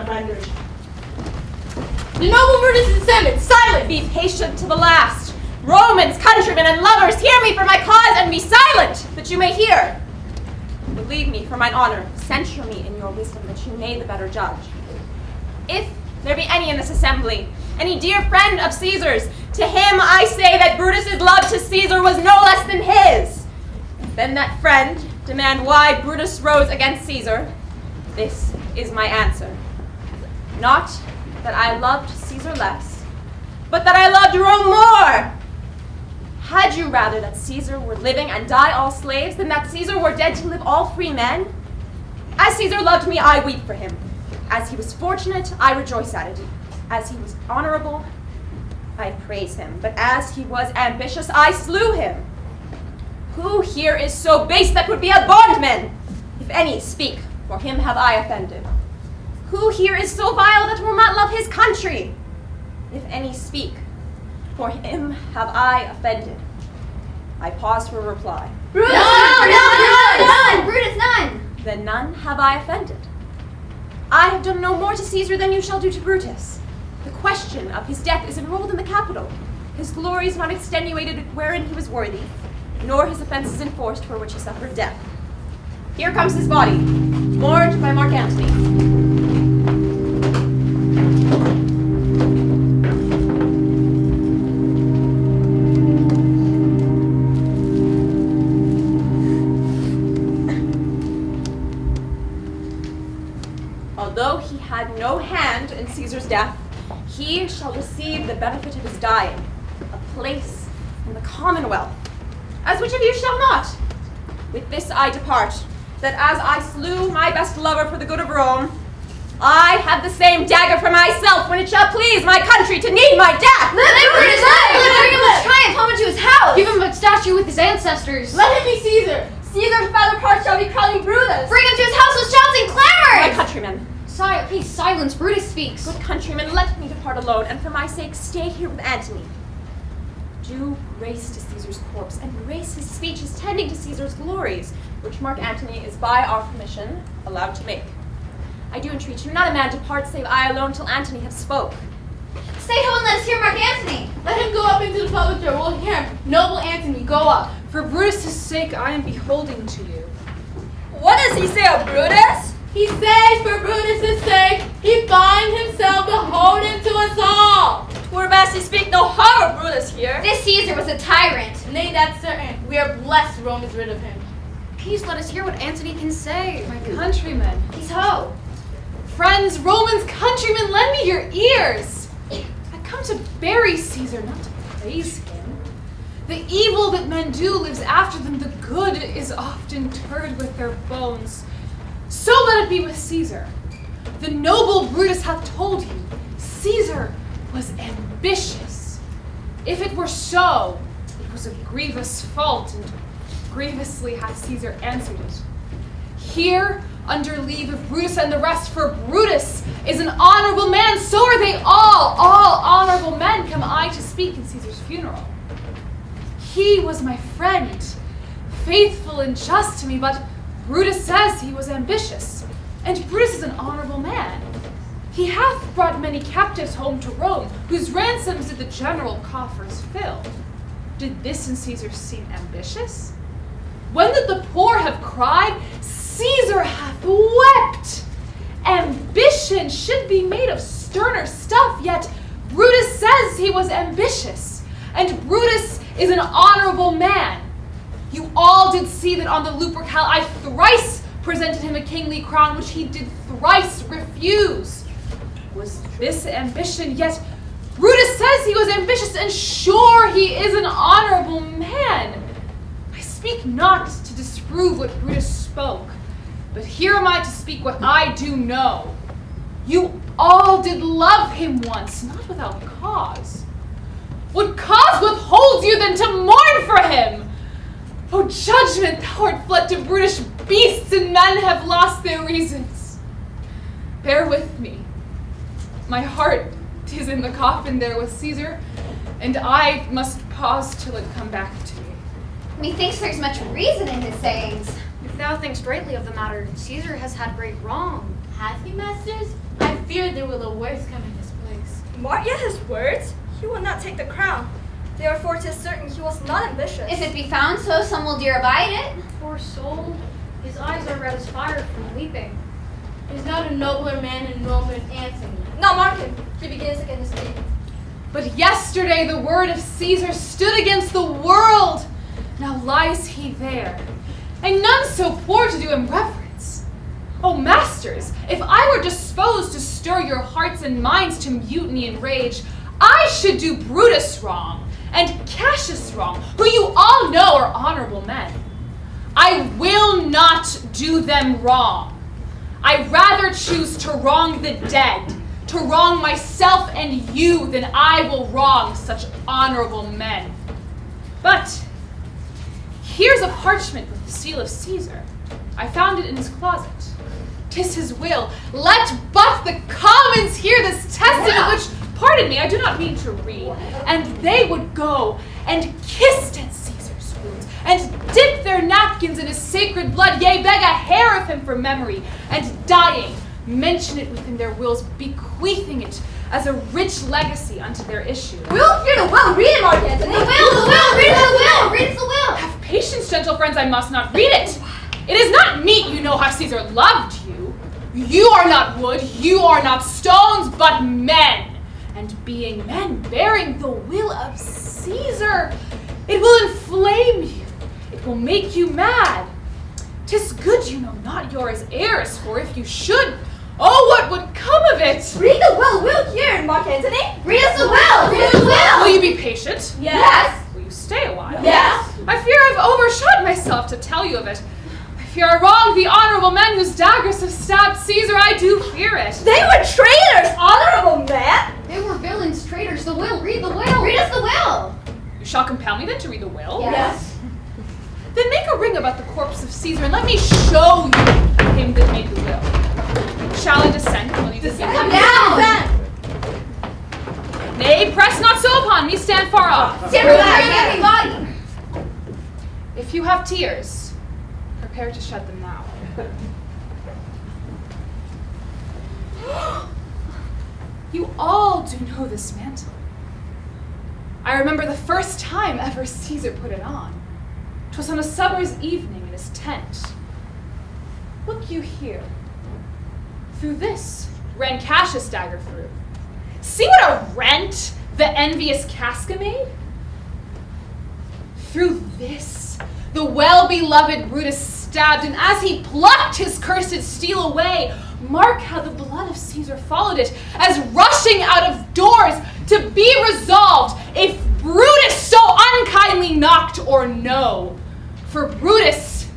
rendered. The noble Brutus' descendants, silent! Be patient to the last. Romans, countrymen, and lovers, hear me for my cause, and be silent, that you may hear. Believe me for mine honor, censure me in your wisdom, that you may the better judge. If there be any in this assembly, any dear friend of Caesar's, to him I say that Brutus's love to Caesar was no less than his. Then that friend demand why Brutus rose against Caesar. This is my answer. Not that I loved Caesar less, but that I loved Rome more. Had you rather that Caesar were living and die all slaves than that Caesar were dead to live all free men? As Caesar loved me, I weep for him. As he was fortunate, I rejoice at it. As he was honorable, I praise him. But as he was ambitious, I slew him. Who here is so base that would be a bondman? If any speak, for him have I offended. Who here is so vile that will not love his country? If any speak, for him have I offended. I pause for a reply. Brutus! None! Brutus, none! Then none have I offended. I have done no more to Caesar than you shall do to Brutus. The question of his death is enrolled in the Capitol. His glory is not extenuated wherein he was worthy, nor his offenses enforced for which he suffered death. Here comes his body, mourned by Mark Antony. Although he had no hand in Caesar's death, he shall receive the benefit of his dying, a place in the commonwealth. As which of you shall not? With this I depart, that as I slew my best lover for the good of Rome, I have the same dagger for myself when it shall please my country to need my death. Let Brutus live! Bring him with triumph home to his house! Give him a statue with his ancestors! Let him be Caesar! Caesar's father part shall be crowning Brutus! Bring him to his house with shouts and clamors! My countrymen, Please silence, Brutus speaks. good countrymen, let me depart alone, and for my sake stay here with Antony. Do grace to Caesar's corpse, and grace his speeches tending to Caesar's glories, which Mark Antony is by our permission allowed to make. I do entreat you, not a man depart save I alone till Antony have spoke. Stay home and let us hear Mark Antony! Let him go up into the public door. We'll hear him. Noble Antony, go up. For Brutus' sake, I am beholding to you. What does he say of Brutus? He says for Brutus' sake, he finds himself beholden to us all. Twere best he speak no harm of Brutus here. This Caesar was a tyrant. Nay, that's certain. We are blessed Rome is rid of him. Please let us hear what Antony can say. My countrymen. He's ho. Friends, Romans, countrymen, lend me your ears. I come to bury Caesar, not to praise him. The evil that men do lives after them. The good is often interred with their bones. So let it be with Caesar. The noble Brutus hath told you, Caesar was ambitious. If it were so, it was a grievous fault, and grievously hath Caesar answered it. Here, under leave of Brutus and the rest, for Brutus is an honorable man, so are they all honorable men come I to speak in Caesar's funeral. He was my friend, faithful and just to me, but Brutus says he was ambitious, and Brutus is an honorable man. He hath brought many captives home to Rome, whose ransoms did the general coffers fill. Did this in Caesar seem ambitious? When did the poor have cried, Caesar hath wept? Ambition should be made of sterner stuff, yet Brutus says he was ambitious, and Brutus is an honorable man. You all did see that on the Lupercal I thrice presented him a kingly crown, which he did thrice refuse. Was this ambition? Yet Brutus says he was ambitious, and sure he is an honorable man. I speak not to disprove what Brutus spoke, but here am I to speak what I do know. You all did love him once, not without cause. What cause withholds you then to mourn for him? O judgment, thou art fled to brutish beasts, and men have lost their reasons. Bear with me. My heart is in the coffin there with Caesar, and I must pause till it come back to me. Methinks there's much reason in his sayings. If thou thinkst rightly of the matter, Caesar has had great wrong. Has he, masters? I fear there will the worst come in his place. Mark yet his words? He will not take the crown. Therefore 'tis certain he was not ambitious. If it be found so, some will dare abide it. Poor soul, his eyes are red as fire from weeping. Is not a nobler man in Rome than Antony. Now mark him. He begins again his name. But yesterday the word of Caesar stood against the world. Now lies he there, and none so poor to do him reverence. Oh, masters, if I were disposed to stir your hearts and minds to mutiny and rage, I should do Brutus wrong, and Cassius wrong, who you all know are honorable men. I will not do them wrong. I rather choose to wrong the dead, to wrong myself and you, than I will wrong such honorable men. But here's a parchment with the seal of Caesar. I found it in his closet. 'Tis his will. Let but the commons hear this testament, which, pardon me, I do not mean to read. And they would go and kiss dead Caesar's wounds, and dip their napkins in his sacred blood, yea, beg a hair of him for memory, and dying, mention it within their wills, bequeathing it as a rich legacy unto their issue. We'll hear the will. Read it, Mark Antony. The will, read the will, read the will. Have patience, gentle friends, I must not read it. It is not meet you know how Caesar loved you. You are not wood, you are not stones, but men. And being men, bearing the will of Caesar, it will inflame you. It will make you mad. 'Tis good you know not you're his heirs, for if you should, oh, what would come of it? Read the will. We'll hear it, Mark Antony. Read us the will, read us the will. Will you be patient? Yes. Will you stay a while? Yes. I fear I've overshot myself to tell you of it. I fear I wronged the honorable men whose daggers have stabbed Caesar. I do fear it. They were traitors, honorable man. They were villains, traitors. The will, read the will. Read us the will. You shall compel me then to read the will? Yes. Then make a ring about the corpse of Caesar, and let me show you him that made the will. Shall I descend? Will you descend? Come down. Nay, press not so upon me, stand far off. Stand back, everybody. If you have tears, prepare to shed them now. You all do know this mantle. I remember the first time ever Caesar put it on. 'Twas on a summer's evening in his tent. Look you here. Through this ran Cassius' dagger through. See what a rent the envious Casca made? Through this the well-beloved Brutus stabbed, and as he plucked his cursed steel away, mark how the blood of Caesar followed it, as rushing out of doors to be resolved if Brutus so unkindly knocked or no. For Brutus,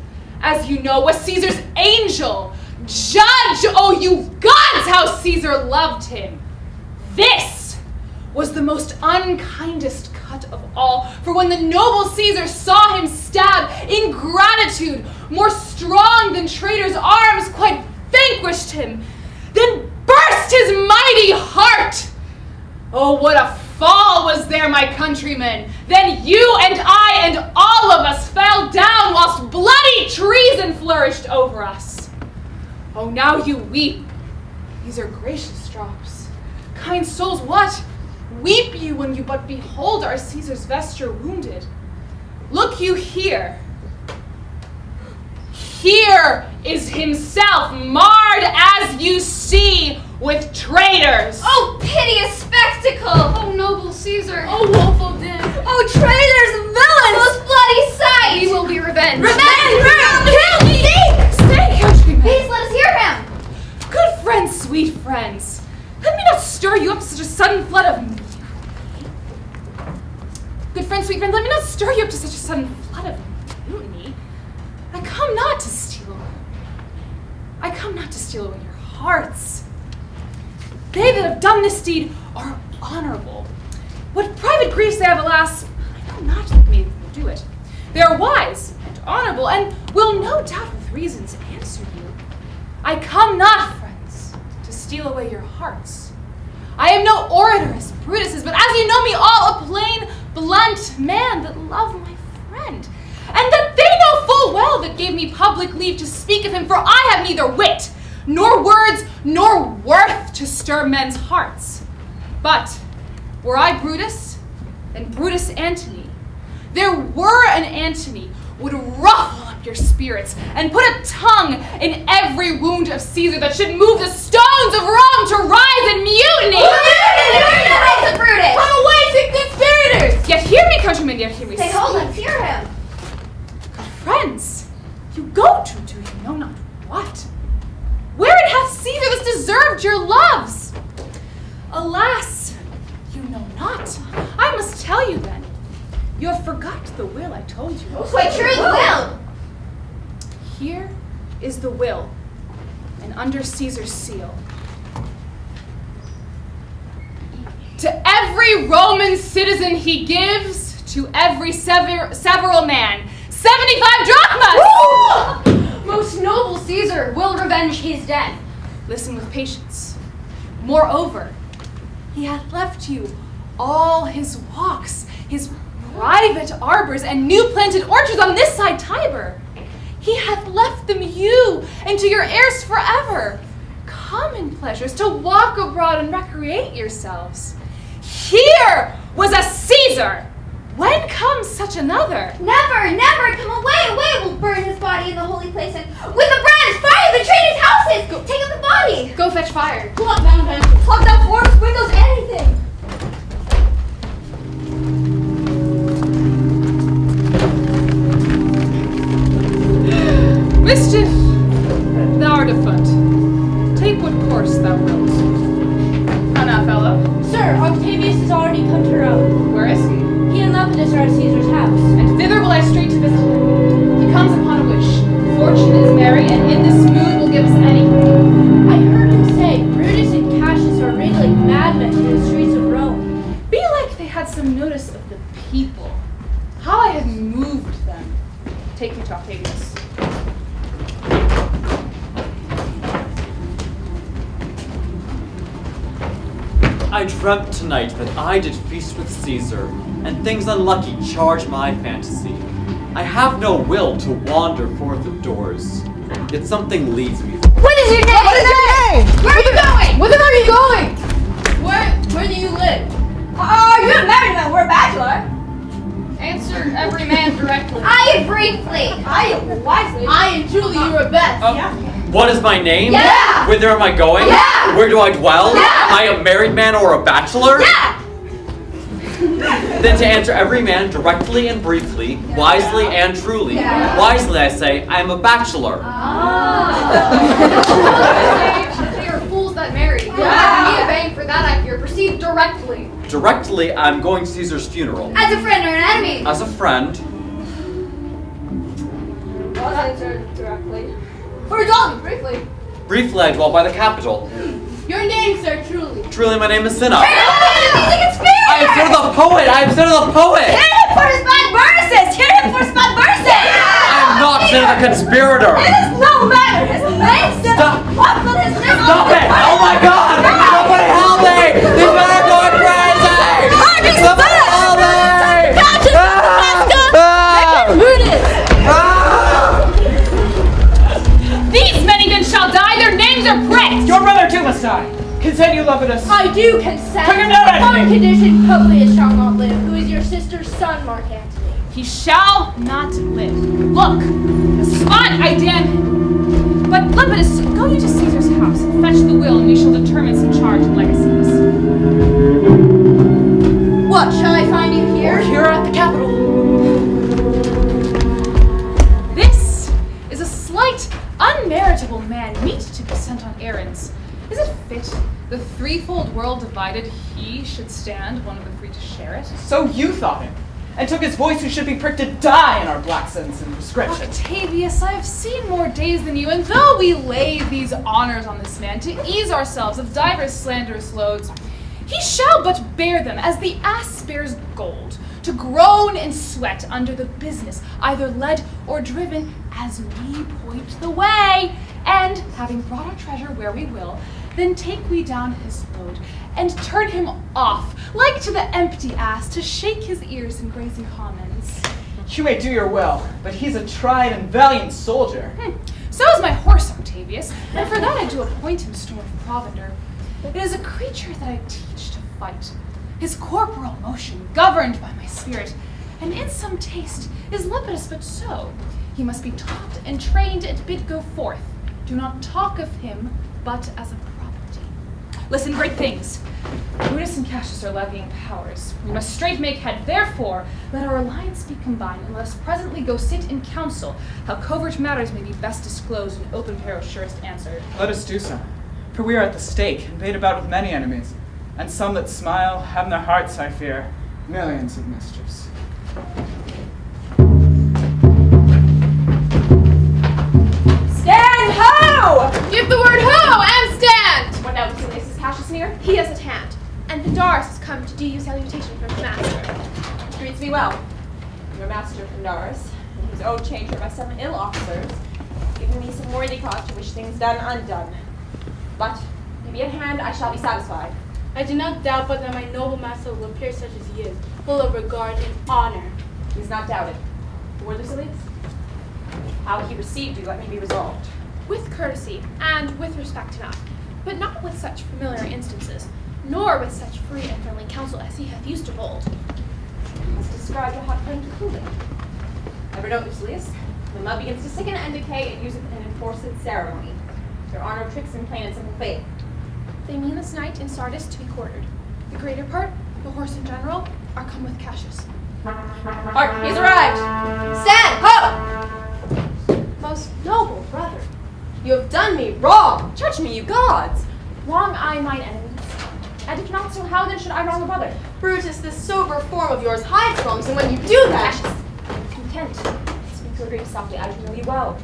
as you know, was Caesar's angel. Judge, oh you gods, how Caesar loved him. This was the most unkindest cut of all, for when the noble Caesar saw him stabbed, ingratitude, more strong than traitors' arms, quite vanquished him, then burst his mighty heart. Oh, what a fall was there, my countrymen! Then you and I and all of us fell down whilst bloody treason flourished over us. Oh, now you weep. These are gracious drops. Kind souls, what? Weep you when you but behold our Caesar's vesture wounded? Look you here. Here is himself, marred as you see, with traitors. Oh, piteous spectacle! Oh, noble Caesar. Oh, woeful din. Oh, traitors, villains! Most bloody sight! We will be revenged. Kill me! Stay, countrymen. Please let us hear him! Good friends, sweet friends, let me not stir you up to such a sudden flood of... Good friends, sweet friends, let me not stir you up to such a sudden flood of mutiny. I come not to steal. I come not to steal away your hearts. They that have done this deed are honorable. What private griefs they have, alas, I know not that made them do it. They are wise and honorable, and will no doubt with reasons answer you. I come not, friends, to steal away your hearts. I am no orator as Brutus is, but as you know me all, a plain, blunt man that love my friend, and that they know full well that gave me public leave to speak of him, for I have neither wit, nor words, nor worth to stir men's hearts. But were I Brutus, then Brutus Antony. There were an Antony would ruffle up your spirits and put a tongue in every wound of Caesar that should move the stones of Rome to rise in mutiny. Brutus! Come away, sick conspirators! Yet hear me, countrymen, yet hear me Say, speak. hold, let's hear him. Friends, you go to do you know not what. Wherein hath Caesar this deserved your loves? Alas, you know not. I must tell you then. You have forgot the will I told you. Quite true, the will. Here is the will, and under Caesar's seal. To every Roman citizen he gives, to every several man, 75 drachmas! Most noble Caesar will revenge his death. Listen with patience. Moreover, he hath left you all his walks, his private arbors and new planted orchards on this side Tiber. He hath left them you and to your heirs forever. Common pleasures to walk abroad and recreate yourselves. Here was a Caesar. When comes such another? Never, never, come away, away. We'll burn his body in the holy place and with the brands, fire the traitors' houses. Take up the body. Go fetch fire. Plug down benches. Plug down forts, windows, anything. Mischief, thou art afoot. Take what course thou wilt. How now, fellow? Sir, Octavius has already come to Rome. Where is he? He and Lepidus are at Caesar's house. And thither will I straight to visit him. He comes upon a wish. Fortune is merry, and in this mood will give us anything. I heard him say Brutus and Cassius are arrayed like madmen through the streets of Rome. Be like they had some notice of the people. How I had moved them. Take me to Octavius. I dreamt tonight that I did feast with Caesar, and things unlucky charge my fantasy. I have no will to wander forth of doors, yet something leads me. What is your name? What is your name? Where are you going? Whither are you going? Where do you live? You're a married man, we're a bachelor. Answer every man directly. I briefly. I and Julie, you are best. What is my name? Yeah. Whither am I going? Yeah. Where do I dwell? Yeah. I a married man or a bachelor? Yeah. Then to answer every man directly and briefly, wisely and truly. Yeah. Wisely I say, I am a bachelor. They are fools that marry. Yeah. Me obeying for that I fear. Proceed directly. Directly, I'm going to Caesar's funeral. As a friend or an enemy. As a friend, I'll answer directly. For John, briefly. briefly I dwell by the Capitol. Your name, sir, truly. Truly my name is Cinna. He's a conspirator. I am son of the poet! I am son of the poet! Hear him for his bad verses. Hear him for his bad verses. I am not son of a conspirator! It is no matter. His name. Stop. What will his name? Stop it! Oh my god! Somebody help me! These men are going crazy! Somebody help me! These many men shall die, their names are praised! Your brother too must die. Continue, Lepidus. I do consent. Put your note at On me. condition Publius shall not live, who is your sister's son, Mark Antony. He shall not live. Look, the spot I damn him. But Lepidus, go you to Caesar's house and fetch the will, and we shall determine some charge and legacies. What, shall I find you here? Here at the Capitol. This is a slight, unmeritable man, meet to be sent on errands. Is it fit, the threefold world divided, he should stand, one of the three to share it? So you thought him, and took his voice who should be pricked to die in our black sentence and prescription. Octavius, I have seen more days than you, and though we lay these honors on this man to ease ourselves of divers slanderous loads, he shall but bear them as the ass bears gold, to groan and sweat under the business, either led or driven, as we point the way. And, having brought our treasure where we will, then take we down his load, and turn him off, like to the empty ass, to shake his ears in grazing commons. You may do your will, but he's a tried and valiant soldier. So is my horse, Octavius. Octavius, and for that I do appoint him store of provender. It is a creature that I teach to fight, his corporal motion governed by my spirit, and in some taste is lepidus but so. He must be taught and trained and bid go forth. Do not talk of him, but as a property. Listen, great things. Brutus and Cassius are levying powers. We must straight make head. Therefore, let our alliance be combined, and let us presently go sit in council, how covert matters may be best disclosed and open peril surest answered. Let us do so, for we are at the stake, and bait about with many enemies, and some that smile have in their hearts, I fear, millions of mischiefs. Stand ho! Give the word ho and stand! What now, Julius? Is Cassius near? He is at hand, and Pandarus has come to do you salutation from his master. Greets me well. Your master, Pandarus, in his own chamber by some ill officers, giving me some worthy cause to wish things done undone. But, if he be at hand, I shall be satisfied. I do not doubt but that my noble master will appear such as he is, full of regard and honor. He is not doubted. For Lucilius? How he received you, let me be resolved. With courtesy, and with respect enough, but not with such familiar instances, nor with such free and friendly counsel as he hath used of old. You must describe your hot friend coolly. Ever note, Lucilius? When love begins to sicken and decay, it useth an enforced ceremony. There are no tricks in plain and simple faith. They mean this night in Sardis to be quartered. The greater part, the horse in general, are come with Cassius. Hark, he's arrived! Stand, ho! Most noble brother, you have done me wrong. Judge me, you gods! Wrong I mine enemies. And if not so, how then should I wrong a brother? Brutus, this sober form of yours hides wrongs, and when you do that... Cassius, content. Speak your dreams softly, I do know you well.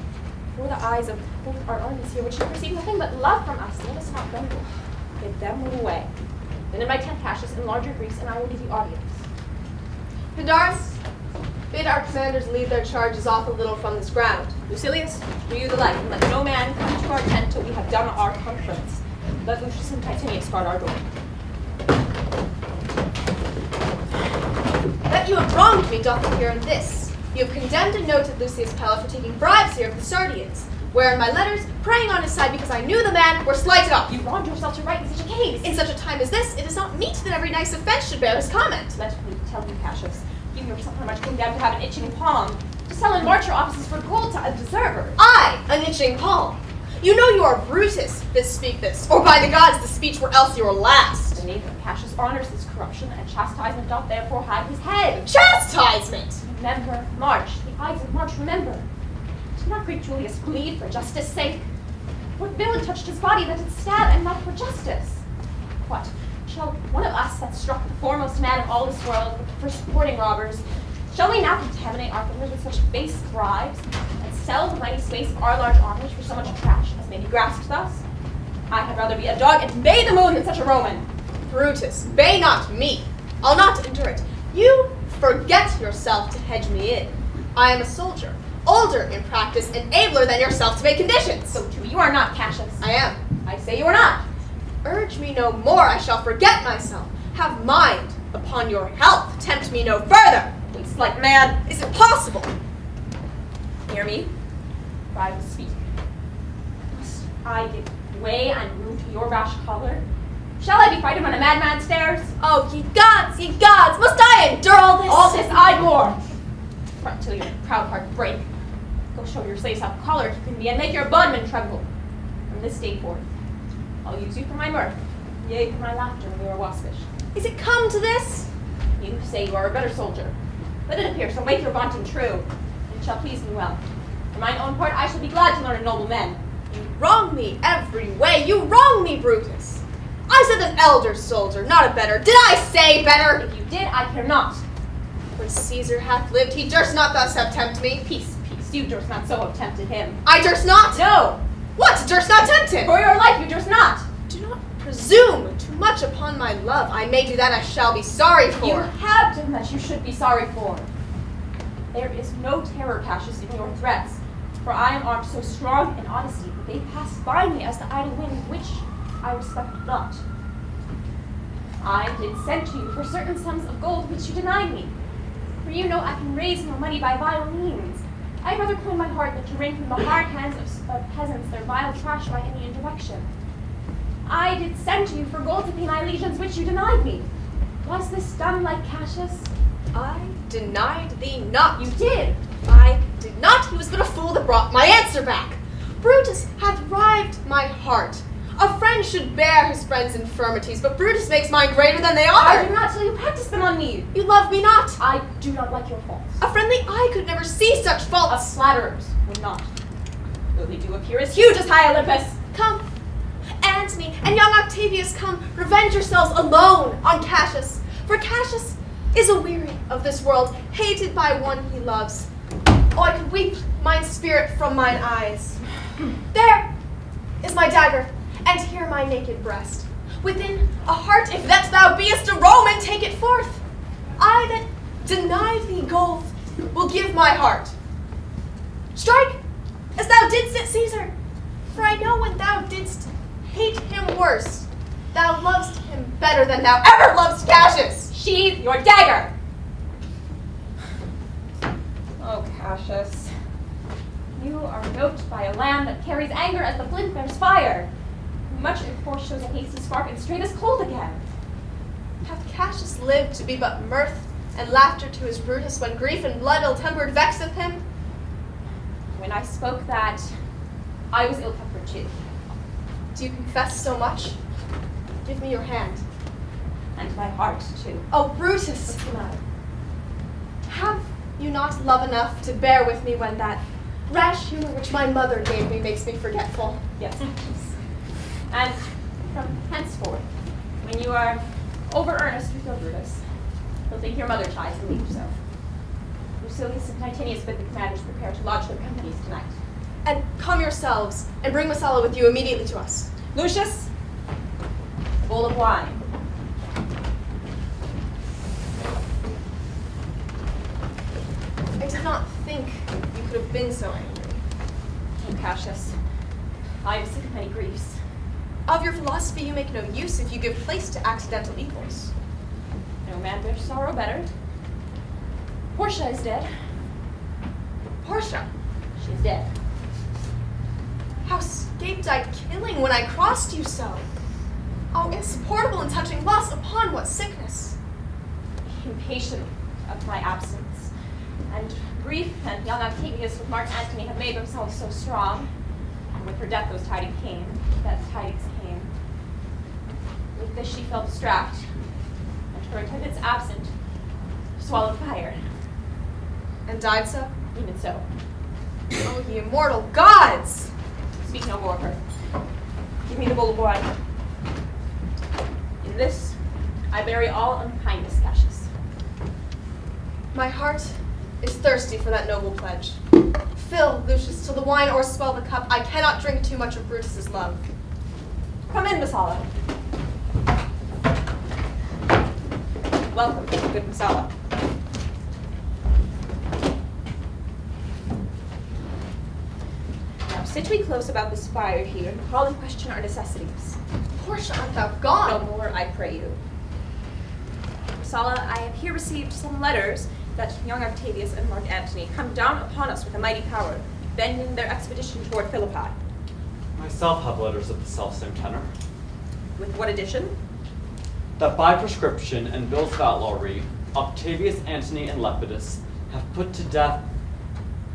Before the eyes of both our armies here, which perceive nothing but love from us, let us not grumble. Bid them move away. Then in my tent, Cassius, enlarge your griefs, and I will give you audience. Pandarus, bid our commanders lead their charges off a little from this ground. Lucilius, do you the like, and let no man come to our tent till we have done our conference. Let Lucius and Titinius guard our door. That you have wronged me doth appear in this. You have condemned and noted Lucius Pella for taking bribes here of the Sardians, wherein my letters, praying on his side because I knew the man, were slighted off. You wronged yourself to write in such a case. In such a time as this, it is not meet that every nice offense should bear his comment. Let me tell you, Cassius, you yourself are much condemned to have an itching palm, to sell and march your offices for gold to a deserver. I, an itching palm. You know you are Brutus that speak this, or by the gods the speech were else your last. The knave of Cassius honors this corruption, and chastisement doth therefore hide his head. Chastisement! Remember, March, the Ides of March, remember. Did not great Julius bleed for justice' sake? What villain touched his body that it stab and not for justice? What, shall one of us that struck the foremost man of all this world for supporting robbers, shall we now contaminate our fingers with such base bribes, and sell the mighty space of our large armies for so much trash as may be grasped thus? I had rather be a dog and bay the moon than such a Roman. Brutus, bay not me. I'll not endure it. You forget yourself to hedge me in. I am a soldier, older in practice and abler than yourself to make conditions. So too, you are not, Cassius. I am. I say you are not. Urge me no more, I shall forget myself. Have mind upon your health, tempt me no further. Waste like man. Is it possible? Hear me, for I will speak. Must I give way and room to your rash choler? Shall I be frightened when a madman stares? Oh, ye gods, must I endure all this? All this I bore. Front till your proud heart break. Go show your slaves how choler you can be, and make your bondmen tremble. From this day forth, I'll use you for my mirth, yea, for my laughter when you are waspish. Is it come to this? You say you are a better soldier. Let it appear, so make your vaunting true. It shall please me well. For mine own part, I shall be glad to learn of noble men. You wrong me every way. You wrong me, Brutus. I said an elder soldier, not a better. Did I say better? If you did, I care not. When Caesar hath lived, he durst not thus have tempted me. Peace, peace, you durst not so have tempted him. I durst not? No! What, durst not tempt him? For your life, you durst not! Do not presume too much upon my love. I may do that I shall be sorry for. You have done that you should be sorry for. There is no terror, Cassius, in your threats, for I am armed so strong in honesty that they pass by me as the idle wind, which I respect not. I did send to you for certain sums of gold which you denied me, for you know I can raise no money by vile means. I'd rather coin my heart than to wring from the hard hands of peasants their vile trash by any indirection. I did send to you for gold to pay my allegiance, which you denied me. Was this done like Cassius? I denied thee not. You did. I did not. He was but a fool that brought my answer back. Brutus hath rived my heart. A friend should bear his friend's infirmities, but Brutus makes mine greater than they are. I do not till you practice them on me. You love me not. I do not like your faults. A friendly eye could never see such Of faults. flatterers would not. Though they do appear as huge as high Olympus. Come, Antony and young Octavius, come, revenge yourselves alone on Cassius. For Cassius is a-weary of this world, hated by one he loves. Oh, I could weep mine spirit from mine eyes. There is my dagger, and here my naked breast. Within a heart, if that thou beest a Roman, take it forth. I that denied thee gold will give my heart. Strike, as thou didst at Caesar, for I know when thou didst hate him worse, thou lovest him better than thou ever lovest Cassius. Sheathe your dagger! Oh, Cassius, you are yoked by a lamb that carries anger as the flint bears fire. Much it force shows a hasty spark and straight as cold again. Hath Cassius lived to be but mirth and laughter to his Brutus when grief and blood ill-tempered vexeth him? When I spoke that, I was ill-tempered too. Do you confess so much? Give me your hand. And my heart too. Oh, Brutus! What's the matter? Have you not love enough to bear with me when that rash humor which my mother gave me makes me forgetful? Yes. And from henceforth, when you are over earnest with your Brutus, you'll think your mother chides and leave so. Lucilius and Titanius bid the commanders prepare to lodge their companies tonight. And come yourselves, and bring Messala with you immediately to us. Lucius, a bowl of wine. I did not think you could have been so angry. Oh, Cassius, I am sick of many griefs. Of your philosophy you make no use if you give place to accidental evils. No man bears sorrow better. Portia is dead. Portia, She is dead. how scaped I killing when I crossed you so? Oh, insupportable and touching loss, upon what sickness? Impatient of my absence, and grief and young Octavius with Mark Antony have made themselves so strong. And with her death those tidings came. With this she fell distract, and her attendants absent, swallowed fire. And died so? Even so. Oh, ye immortal gods! Speak no more of her. Give me the bowl of wine. In this, I bury all unkindness, Cassius. My heart is thirsty for that noble pledge. Fill, Lucius, till the wine o'erswell the cup. I cannot drink too much of Brutus's love. Come in, Messala. Welcome, good Messala. Now sit we close about this fire here and call in question our necessities. Portia, art thou No gone? more, I pray you. Messala, I have here received some letters that young Octavius and Mark Antony come down upon us with a mighty power, bending their expedition toward Philippi. Myself have letters of the self-same tenor. With what addition? That by prescription and bills of outlawry, Octavius, Antony, and Lepidus have put to death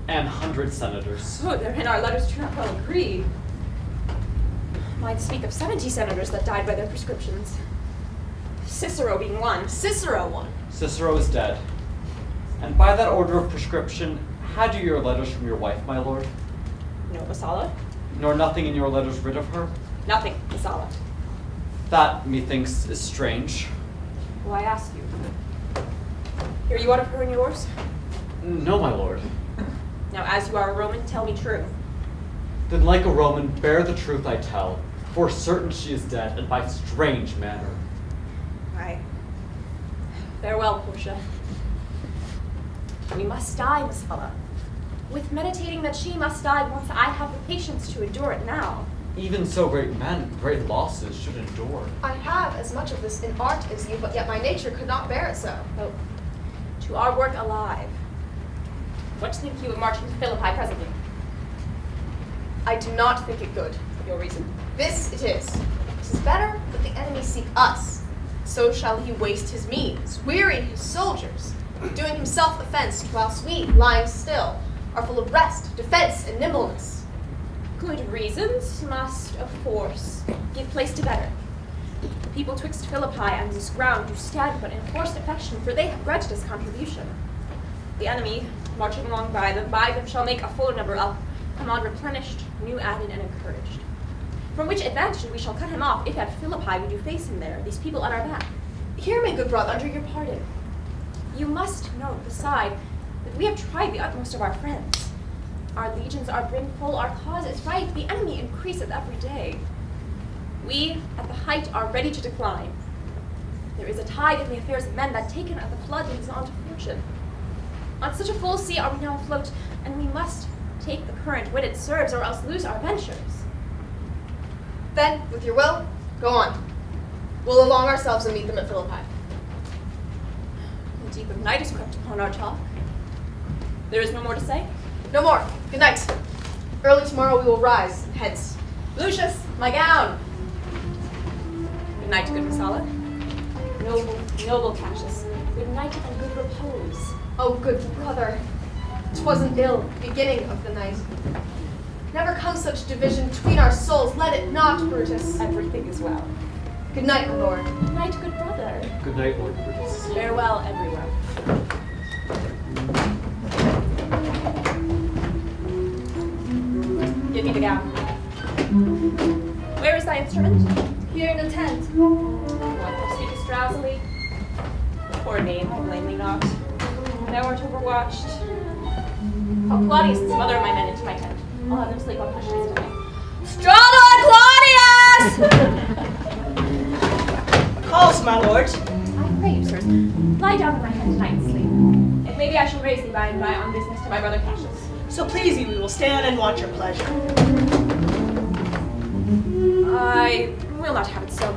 100 senators. Oh, therein our letters do not well agree. Mine speak of 70 senators that died by their prescriptions. Cicero being one. Cicero one. Cicero is dead. And by that order of prescription, had you your letters from your wife, my lord? No, Messala? Nor nothing in your letters rid of her? Nothing, Messala. That, methinks, is strange. Why ask you? Hear you out of her in yours? No, my lord. Now, as you are a Roman, tell me true. Then like a Roman, bear the truth I tell, for certain she is dead, and by strange manner. Aye. Farewell, Portia. We must die, Messala. With meditating that she must die once I have the patience to endure it now. Even so great men, great losses should endure. I have as much of this in art as you, but yet my nature could not bear it so. Oh, to our work alive. What think you of marching to Philippi presently? I do not think it good. Your reason. This it is. 'Tis better that the enemy seek us. So shall he waste his means, weary his soldiers, doing himself offense, whilst we, lying still, are full of rest, defense, and nimbleness. Good reasons must, of course, give place to better. The people twixt Philippi and this ground do stand but in forced affection, for they have grudged us contribution. The enemy, marching along by them shall make a fuller number up, come on replenished, new added, and encouraged. From which advantage we shall cut him off, if at Philippi we do face him there, these people on our back. Hear me, good brother. Under your pardon, you must know, beside, that we have tried the utmost of our friends. Our legions are brimful, our cause is right, the enemy increaseth every day. We, at the height, are ready to decline. There is a tide in the affairs of men that, taken at the flood, leads on to fortune. On such a full sea are we now afloat, and we must take the current when it serves, or else lose our ventures. Then, with your will, go on. We'll along ourselves and meet them at Philippi. The deep of night has crept upon our talk. There is no more to say? No more. Good night. Early tomorrow we will rise, hence. Lucius, my gown! Good night, good Messala. Noble Cassius. Good night and good repose. Oh, good brother. 'Twasn't ill, beginning of the night. Never come such division between our souls. Let it not, Brutus. Everything is well. Good night, my lord. Good night, good brother. Good night, Lord Brutus. Farewell, everywhere. Give me the gown. Where is thy instrument? Here in the tent. One who speakest drowsily. Poor name, I blame thee not. Thou art overwatched. Call Claudius and some other of my men into my tent. I'll have them sleep on cushions tonight. Strata Claudius! Calls, my lord. I pray you, sirs, lie down in my tent tonight and sleep. If maybe I shall raise thee by and by on business to my brother Cassius. So please you, we will stand and watch your pleasure. I will not have it so.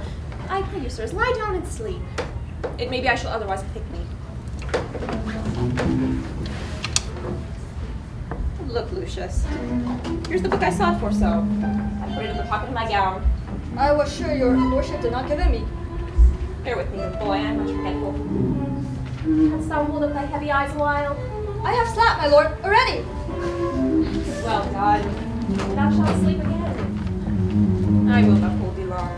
I pray you, sirs, lie down and sleep. It may be I shall otherwise bethink me. Look, Lucius. Here's the book I sought for so. I put it in the pocket of my gown. I was sure your lordship did not give it me. Bear with me, good boy, I am much forgetful. Canst thou hold up thy heavy eyes a while? I have slept, my lord, already. Well done. Thou shalt sleep again. I will not hold thee long.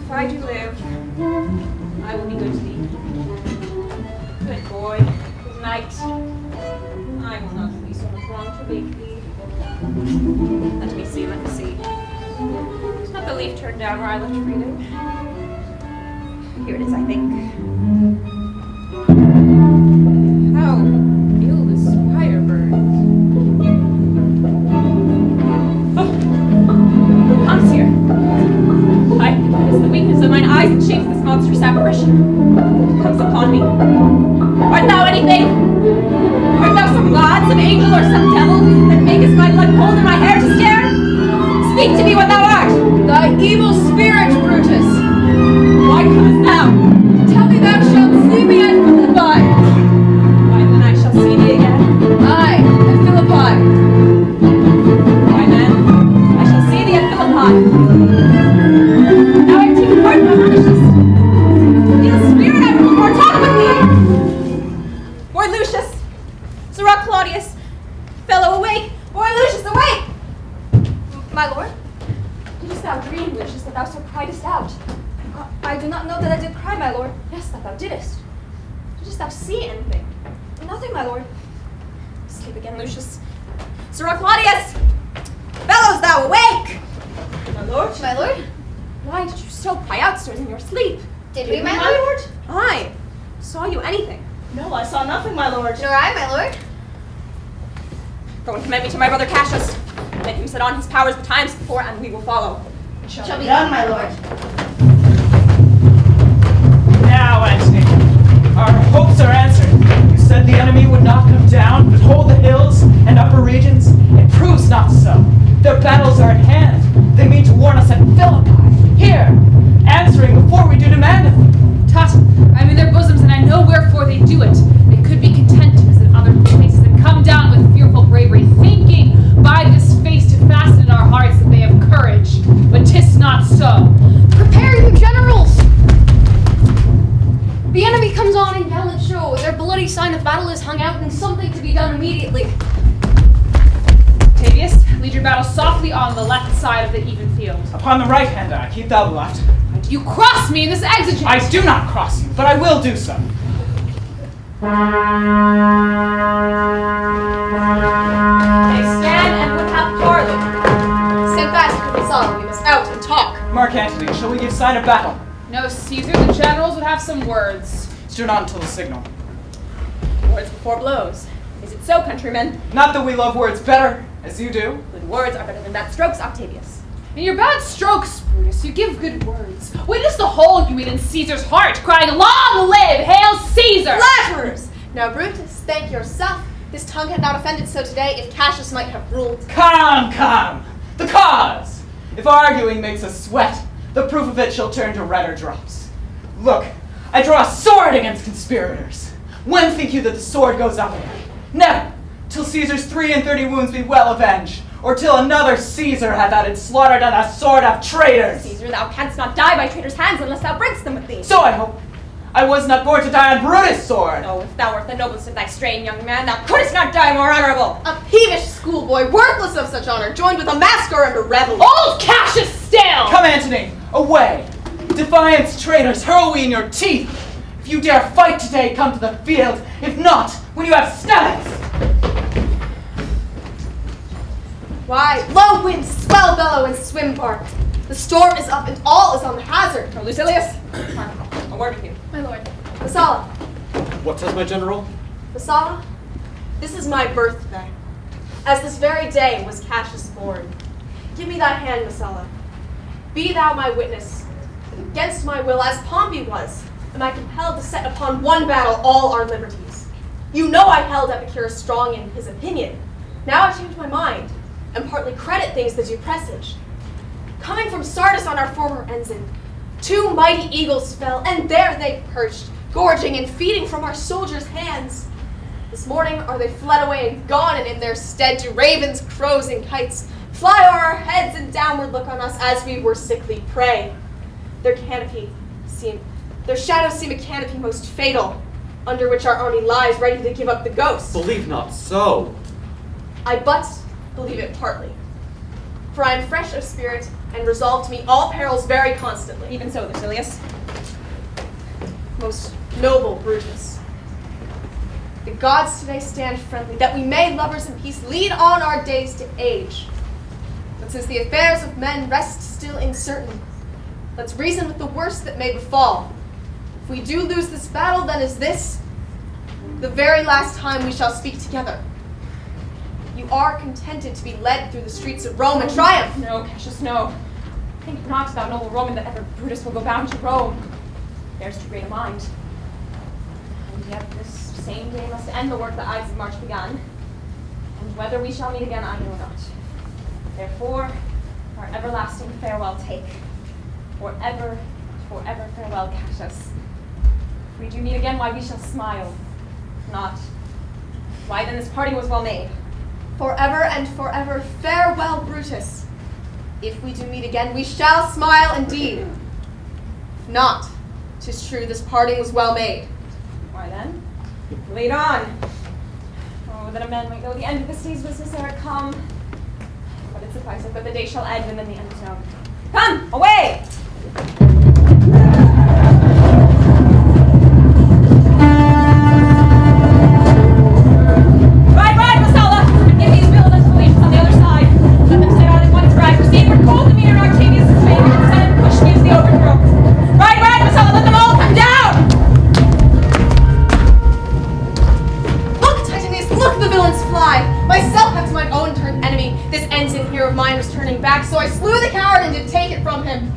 If I do live, I will be good to thee. Good boy. Good night. I will not be so much wrong to wake thee. Let me see, let me see. Is not the leaf turned down where I left reading? Here it is, I think. How ill this fire burns. Oh, comes here. It is the weakness of mine eyes that shapes this monstrous apparition. It comes upon me. Art thou anything? Art thou some god, some angel, or some devil that makest my blood cold and my hair to stare? Speak to me what thou art! Thy evil spirit, Brutus! Why comest thou? Tell me thou shalt see me at Philippi! Why then I shall see thee again? Aye, at Philippi. Why then I shall see thee at Philippi. Now I have taken part in my maliciousness. Evil spirit, I will no more talk with thee! Boy Lucius! Sirrah Claudius! Fellow awake! Boy Lucius, awake! My lord? Didst thou dream, Lucius, that thou so criedest out? I do not know that I did cry, my lord. Yes, that thou didst. Didst thou see anything? Nothing, my lord. Sleep again, Lucius. Sirrah Claudius! Fellows, thou awake! My lord? My lord? Why did you so cry out, sirs, in your sleep? Did we, my lord? Aye. Saw you anything? No, I saw nothing, my lord. Nor I, my lord. Go and commend me to my brother Cassius. Make him set on his powers betimes before, and we will follow. It shall be done, my lord. Now, Antony, our hopes are answered. You said the enemy would not come down, but hold the hills and upper regions. It proves not so. Their battles are at hand. They mean to warn us at Philippi. Here, answering before we do demand of them. Tut, I'm in their bosoms, and I know wherefore they do to be done immediately. Octavius, lead your battle softly on the left side of the even field. Upon the right hand eye, keep thou the left. And you cross me in this exigence! I do not cross you, but I will do so. They stand and would have parley. Stand fast, Messala. We must out and talk. Mark Antony, shall we give sign of battle? No, Caesar, the generals would have some words. Stir not until the signal. Words before blows. Is it so, countrymen? Not that we love words better, as you do. Good words are better than bad strokes, Octavius. In your bad strokes, Brutus, you give good words. Witness the hole you made in Caesar's heart, crying, "Long live, hail Caesar!" Flatterers! Now, Brutus, thank yourself. This tongue had not offended so today if Cassius might have ruled. Come, come! The cause! If arguing makes us sweat, the proof of it shall turn to redder drops. Look, I draw a sword against conspirators. When think you that the sword goes up again? Never, till Caesar's 33 wounds be well avenged, or till another Caesar hath added slaughter to the sword of traitors. Caesar, thou canst not die by traitors' hands unless thou bringst them with thee. So I hope. I was not born to die on Brutus' sword. Oh, if thou wert the noblest of thy strain, young man, thou couldst not die more honorable. A peevish schoolboy, worthless of such honor, joined with a masker and a rebel. Old Cassius stale! Come, Antony, away! Defiance, traitors, hurl we in your teeth! If you dare fight today, come to the field. If not, when you have stomachs! Why, blow wind, swell bellow, and swim bark. The storm is up and all is on the hazard. Oh, Lucilius, a word with you. My lord. Messala. What says my general? Messala, this is my birthday. As this very day was Cassius born. Give me thy hand, Messala. Be thou my witness. That against my will, as Pompey was, am I compelled to set upon one battle all our liberties. You know I held Epicurus strong in his opinion. Now I change my mind, and partly credit things that do presage. Coming from Sardis on our former ensign, 2 mighty eagles fell, and there they perched, gorging and feeding from our soldiers' hands. This morning are they fled away and gone, and in their stead do ravens, crows, and kites fly o'er our heads and downward look on us as we were sickly prey. Their shadows seem a canopy most fatal, under which our army lies ready to give up the ghost. Believe not so. I but believe it partly. For I am fresh of spirit and resolved to meet all perils very constantly. Even so, Lucilius. Most noble Brutus. The gods today stand friendly, that we may, lovers in peace, lead on our days to age. But since the affairs of men rest still uncertain, let's reason with the worst that may befall. If we do lose this battle, then is this the very last time we shall speak together. You are contented to be led through the streets of Rome in triumph. No, Cassius, no. Think not, thou noble Roman, that ever Brutus will go bound to Rome. There's too great a mind. And yet this same day must end the work that Ides of March begun. And whether we shall meet again, I know not. Therefore, our everlasting farewell take. Forever farewell, Cassius. If we do meet again, why we shall smile. If not, why then this parting was well made. Forever and forever, farewell, Brutus. If we do meet again, we shall smile indeed. If not, 'tis true this parting was well made. Why then, lead on. Oh, that a man might know the end of this day's business ere it come. But it sufficeth that the day shall end, and then the end is known. Come, away! Ride, Messala! And give these mules unto the legions on the other side. Let them set out in one stride. Proceed, we're cold to meet in Octavius' train, and send and push me into the overthrow. Ride, Messala! Let them all come down! Look, Titanius, look, the villains fly! Myself have to mine own turned enemy. This ensign here of mine was turning back, so I slew the coward and did take it from him.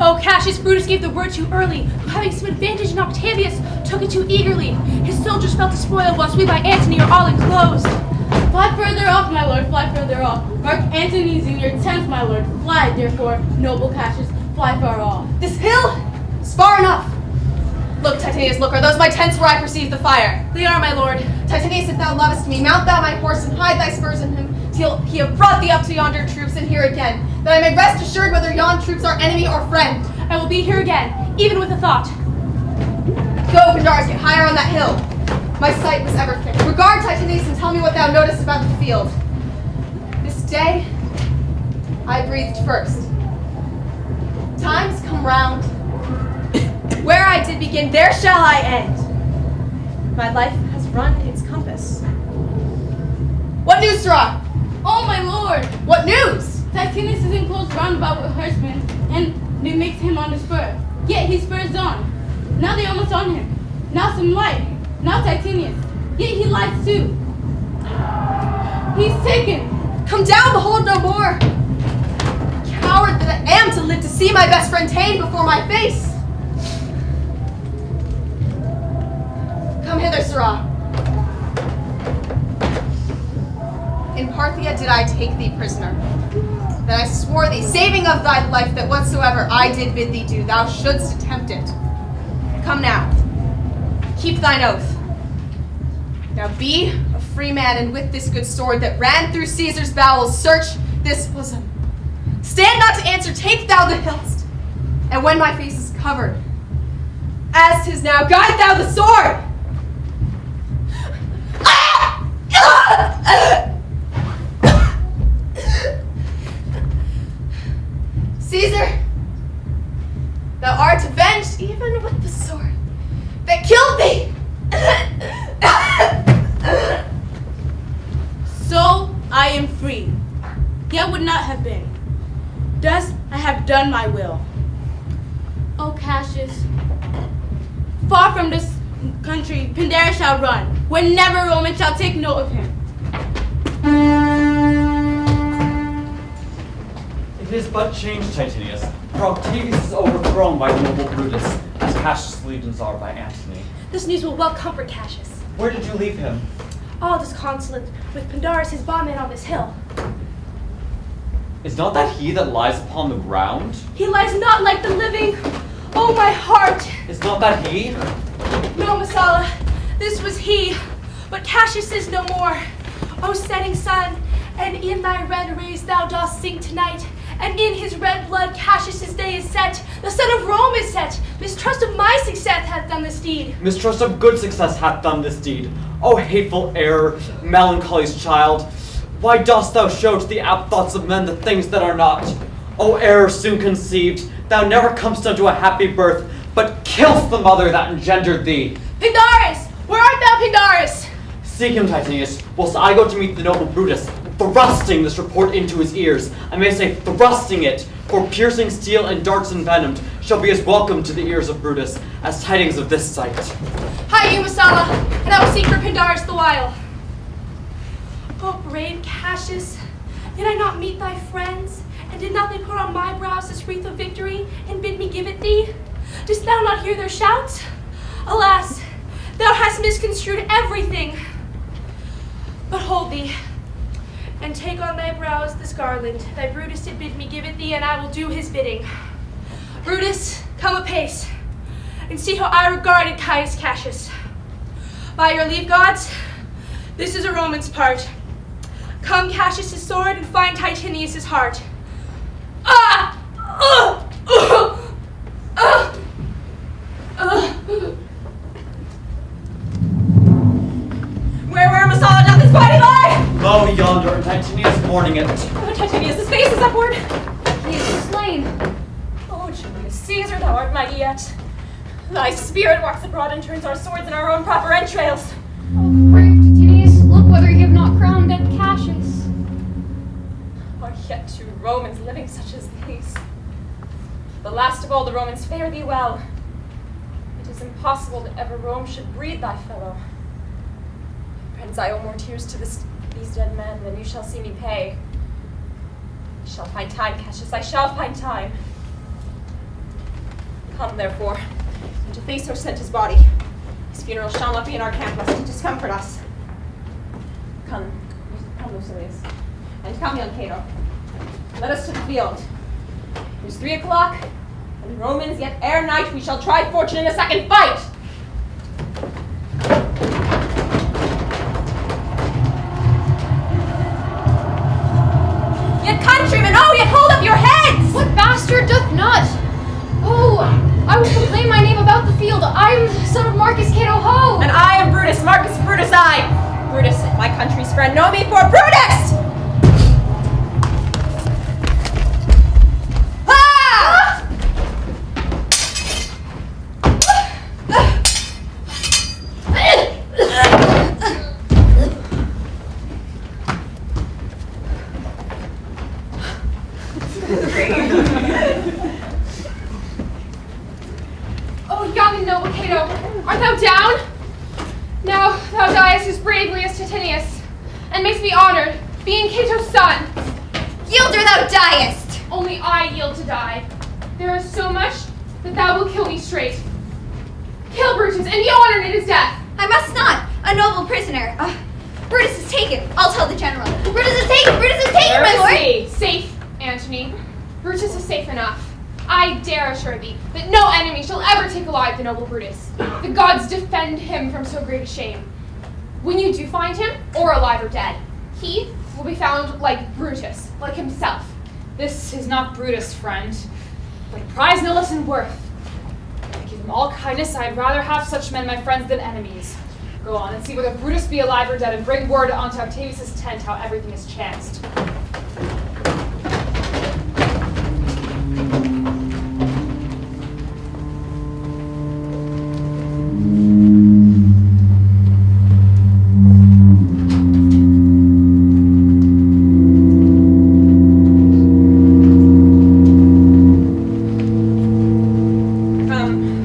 Oh, Cassius, Brutus gave the word too early, who having some advantage in Octavius, took it too eagerly. His soldiers fell to spoil, whilst we by Antony are all enclosed. Fly further off, my lord, fly further off. Mark Antony's in your tent, my lord. Fly, therefore, noble Cassius, fly far off. This hill is far enough. Look, Titanius, look, are those my tents where I perceive the fire? They are, my lord. Titanius, if thou lovest me, mount thou my horse and hide thy spurs in him, till he have brought thee up to yonder troops and here again, that I may rest assured whether yon troops are enemy or friend. I will be here again, even with a thought. Go, Pandarus, get higher on that hill. My sight was ever fixed. Regard, Titanius, and tell me what thou notest about the field. This day, I breathed first. Times come round. Where I did begin, there shall I end. My life has run its compass. What news, Sirrah? Oh, my lord! What news? Titanius is enclosed round about with horsemen, and they mix him on the spur. Yet he spurs on. Now they almost on him. Now some light. Now Titanius. Yet he lies too. He's taken. Come down, behold no more. Coward that I am to live to see my best friend ta'en before my face. Come hither, Sirrah. In Parthia did I take thee prisoner, that I swore thee, saving of thy life, that whatsoever I did bid thee do, thou shouldst attempt it. Come now, keep thine oath. Now be a free man, and with this good sword that ran through Caesar's bowels, search this bosom. Stand not to answer, take thou the hilt, and when my face is covered, as 'tis now, guide thou the sword. Caesar, thou art avenged even with the sword that killed thee. So I am free. Yet would not have been. Thus I have done my will. O Cassius, far from this country Pandarus shall run, where never Roman shall take note of him. It is but change, Titanius, for Octavius is overthrown by the noble Brutus, as Cassius' legions are by Antony. This news will well comfort Cassius. Where did you leave him? All disconsolate with Pandarus his bondman on this hill. Is not that he that lies upon the ground? He lies not like the living. Oh, my heart! Is not that he? No, Messala, this was he. But Cassius is no more. O setting sun, and in thy red rays thou dost sink tonight, and in his red blood Cassius' day is set. The sun of Rome is set. Mistrust of my success hath done this deed. Mistrust of good success hath done this deed. O hateful error, melancholy's child, why dost thou show to the apt thoughts of men the things that are not? O error soon conceived, thou never comest unto a happy birth, but kill'st the mother that engendered thee. Pandarus! Where art thou, Pandarus? Seek him, Titanius, whilst I go to meet the noble Brutus, thrusting this report into his ears. I may say thrusting it, for piercing steel and darts envenomed shall be as welcome to the ears of Brutus as tidings of this sight. Hie you, Messala, and I will seek for Pandarus the while. O brave Cassius, did I not meet thy friends, and did not they put on my brows this wreath of victory, and bid me give it thee? Didst thou not hear their shouts? Alas, thou hast misconstrued everything. But hold thee, and take on thy brows this garland. Thy Brutus did bid me give it thee, and I will do his bidding. Brutus, come apace, and see how I regarded Caius Cassius. By your leave, gods, this is a Roman's part. Come, Cassius' sword, and find Titanius' heart. Ah! Where Messala doth his body lie? Lo yonder, and Titanius mourning it. Oh, Titanius' face is upward. He is slain. Oh, Julius Caesar, thou art mighty yet. Thy spirit walks abroad and turns our swords in our own proper entrails. Oh, brave Titanius, look whether you have not crowned dead Cassius. Are yet 2 Romans living such as these? The last of all the Romans fare thee well. It is impossible that ever Rome should breed thy fellow. Friends, I owe more tears to these dead men than you shall see me pay. I shall find time, Cassius, I shall find time. Come, therefore, and to face or sent his body. His funeral shall not be in our camp, lest it discomfort us. Come, Lucilius, and come, young Cato. Let us to the field. It is 3 o'clock, and Romans, yet ere night we shall try fortune in a second fight. Yet countrymen, oh, yet hold up your heads! What bastard doth not? Oh, I will proclaim my name about the field. I am son of Marcus Cato Ho. And I am Brutus Marcus Brutus I! Brutus, my country's friend, know me for Brutus! Ah! Oh, young and noble Cato, art thou down? Now thou diest as bravely as Titinius, and mayst be honored, being Cato's son. Yield or thou diest! Only I yield to die. There is so much that thou wilt kill me straight. Kill Brutus, and be honored in his death. I must not! A noble prisoner. Brutus is taken. I'll tell the general. Brutus is taken! Brutus is taken, my lord! Safe, Antony. Brutus is safe enough. I dare assure thee that no enemy shall ever take alive the noble Brutus. The gods defend him from so great a shame. When you do find him, or alive or dead, he will be found like Brutus, like himself. This is not Brutus, friend, but prize no less in worth. I give him all kindness. I'd rather have such men my friends than enemies. Go on and see whether Brutus be alive or dead, and bring word unto Octavius' tent how everything has chanced.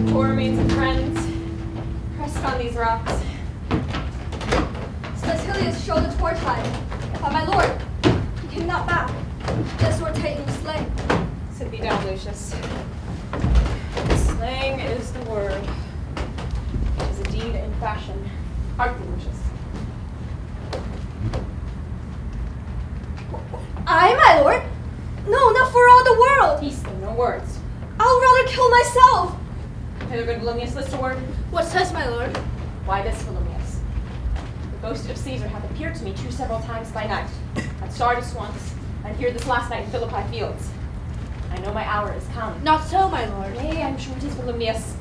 Poor remains of friends, pressed on these rocks. Statilius showed the torchlight. But my lord, he came not back. The sword taken was slain. Sit thee down, Lucius. Slang is the word. It is a deed in fashion. Hark thee, Lucius. I, my lord? No, not for all the world. Peace, then, no words. I'll rather kill myself. Hither, good Volumnius, list a word. What says my lord? Why this, Volumnius? The ghost of Caesar hath appeared to me several times by night. At Sardis once, and here this last night in Philippi fields. I know my hour is come. Not so, my lord. Nay, I'm sure it is, Volumnius.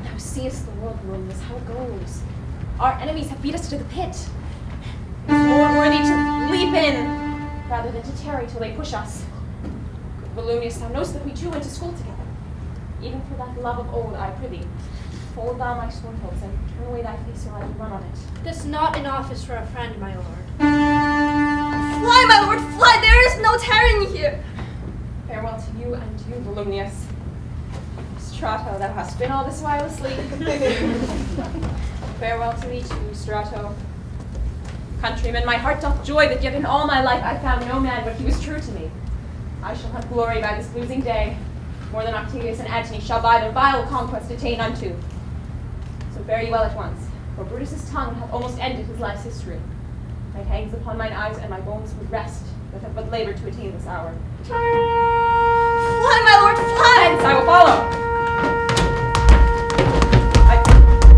Thou seest the world, Volumnius, how it goes. Our enemies have beat us to the pit. It's more worthy to leap in rather than to tarry till they push us. Good Volumnius, thou knowst that we two went to school together. Even for that love of old, I prithee, fold thou my sword hilts and turn away thy face so I can run on it. This is not an office for a friend, my lord. Fly, my lord, fly. There is no tarrying here. Farewell to you and you, Volumnius. Strato, thou hast been all this while asleep. Farewell to thee too, Strato. Countrymen, my heart doth joy that yet in all my life I found no man but he was true to me. I shall have glory by this losing day, more than Octavius and Antony shall by their vile conquest attain unto. So fare ye well at once, for Brutus' tongue hath almost ended his life's history. Night hangs upon mine eyes, and my bones would rest, that have but labored to attain this hour. Fly, my lord, fly. Hence I will follow.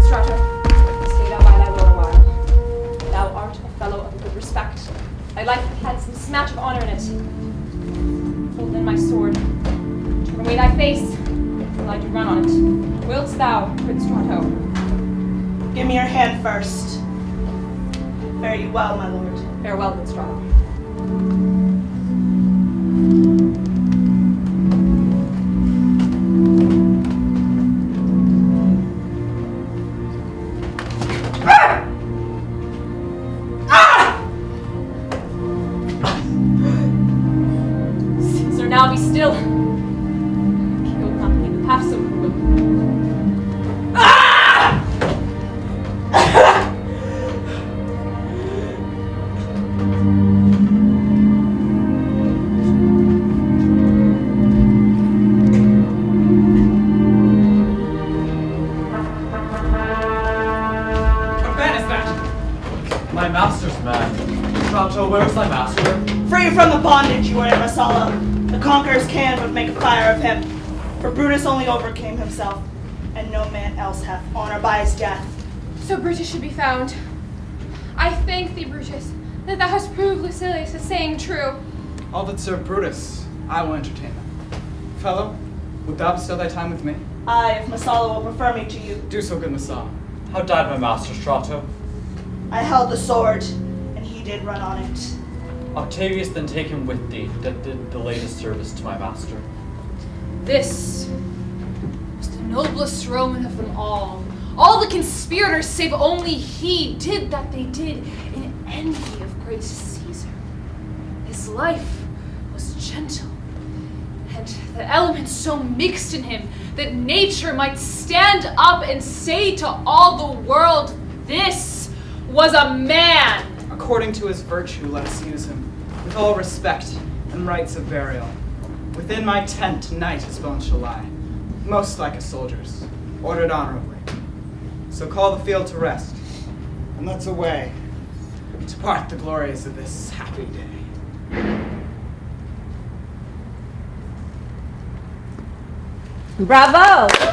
Strato, stay thou by thy lord a while. Thou art a fellow of good respect. Thy life hath had some smatch of honor in it. Hold then my sword. Turn away thy face, till I do run on it. Wilt thou, good Strato? Give me your hand first. Fare you well, my lord. Farewell, good Strato. Caesar, now be still. Kill not me with half so cruel. What man is that? My master's man. Strato, where is thy master? Free from the bondage you were in, Messala. The conqueror's can would make a fire of him. For Brutus only overcame himself, and no man else hath honor by his death. So Brutus should be found. I thank thee, Brutus, that thou hast proved Lucilius' saying true. All that serve Brutus, I will entertain them. Fellow, wilt thou bestow thy time with me? Aye, if Messala will prefer me to you. Do so, good Messala. How died my master, Strato? I held the sword, and he did run on it. Octavius, then take him with thee, that did the latest service to my master. This was the noblest Roman of them all. All the conspirators, save only he, did that they did in envy of great Caesar. His life was gentle, and the elements so mixed in him that nature might stand up and say to all the world, this was a man. According to his virtue, let us use him, with all respect and rites of burial. Within my tent tonight his bones shall lie, most like a soldier's, ordered honorably. So call the field to rest, and let's away to part the glories of this happy day. Bravo!